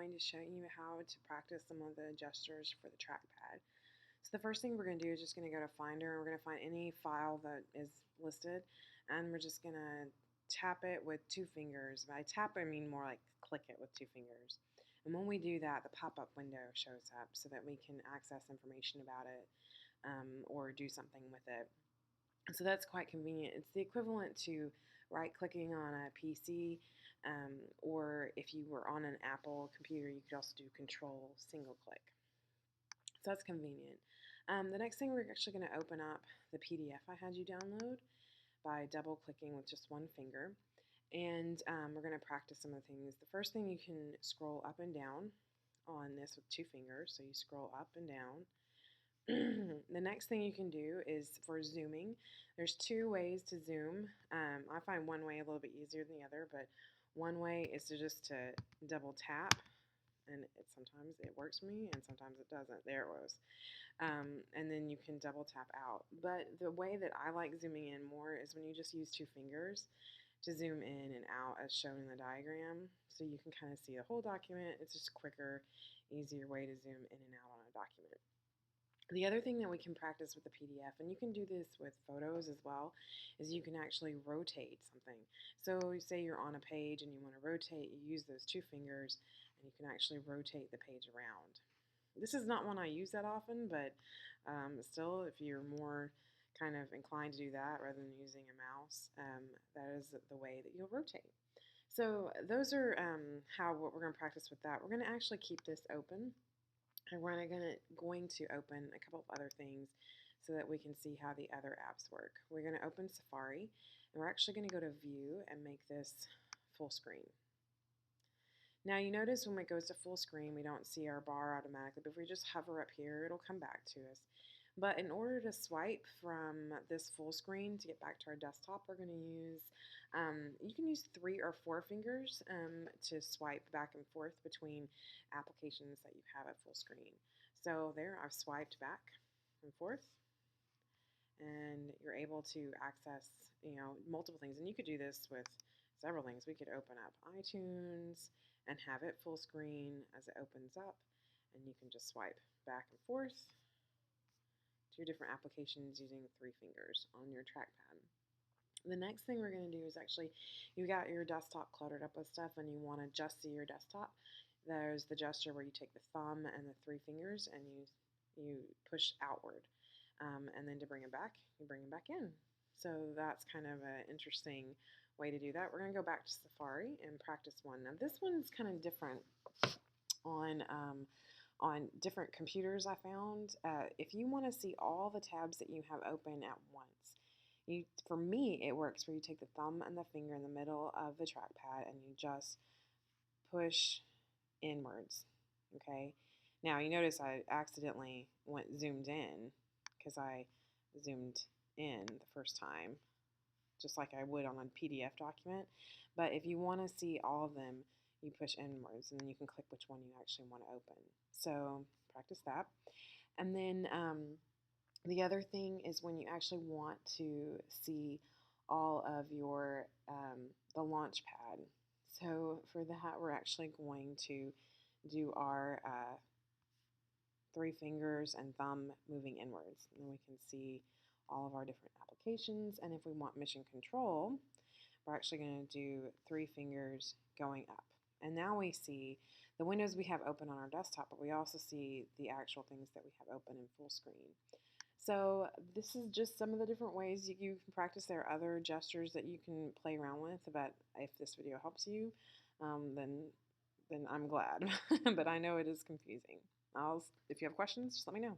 going to show you how to practice some of the gestures for the trackpad. So the first thing we're going to do is just going to go to Finder, and we're going to find any file that is listed, and we're just going to tap it with 2 fingers. By tap, I mean more like click it with 2 fingers. And when we do that, the pop-up window shows up so that we can access information about it or do something with it. So that's quite convenient. It's the equivalent to right-clicking on a PC, or if you were on an Apple computer, you could also do Control single click. So that's convenient. The next thing, we're actually going to open up the PDF I had you download by double-clicking with just 1 finger. And we're going to practice some of the things. The first thing, you can scroll up and down on this with 2 fingers. So you scroll up and down. The next thing you can do is for zooming. There's 2 ways to zoom. I find one way a little bit easier than the other, but one way is to just double tap, and sometimes it works for me and sometimes it doesn't. There it was. And then you can double tap out. But the way that I like zooming in more is when you just use 2 fingers to zoom in and out as shown in the diagram, so you can kind of see the whole document. It's just a quicker, easier way to zoom in and out on a document. The other thing that we can practice with the PDF, and you can do this with photos as well, is you can actually rotate something. So say you're on a page and you want to rotate, you use those 2 fingers and you can actually rotate the page around. This is not one I use that often, but still, if you're more kind of inclined to do that rather than using a mouse, that is the way that you'll rotate. So those are what we're going to practice with that. We're going to actually keep this open. And we're going to open a couple of other things so that we can see how the other apps work. We're going to open Safari, and we're actually going to go to View and make this full screen. Now you notice when it goes to full screen, we don't see our bar automatically, but if we just hover up here, it'll come back to us. But in order to swipe from this full screen to get back to our desktop, we're going to use, you can use 3 or 4 fingers to swipe back and forth between applications that you have at full screen. So there, I've swiped back and forth, and you're able to access, multiple things. And you could do this with several things. We could open up iTunes and have it full screen as it opens up, and you can just swipe back and forth to your different applications using 3 fingers on your trackpad. The next thing we're going to do is actually, you got your desktop cluttered up with stuff and you want to just see your desktop. There's the gesture where you take the thumb and the 3 fingers and you push outward. And then to bring it back, you bring it back in. So that's kind of an interesting way to do that. We're going to go back to Safari and practice one. Now this one's kind of different on different computers I found. If you want to see all the tabs that you have open at once, for me, it works where you take the thumb and the finger in the middle of the trackpad and you just push inwards, okay? Now, you notice I accidentally zoomed in because I zoomed in the first time, just like I would on a PDF document. But if you want to see all of them, you push inwards, and then you can click which one you actually want to open. So practice that. And then the other thing is when you actually want to see all of your the launch pad. So for that, we're actually going to do our 3 fingers and thumb moving inwards, and we can see all of our different applications. And if we want mission control, we're actually going to do 3 fingers going up. And now we see the windows we have open on our desktop, but we also see the actual things that we have open in full screen. So this is just some of the different ways you can practice. There are other gestures that you can play around with, but if this video helps you, then I'm glad. But I know it is confusing. If you have questions, just let me know.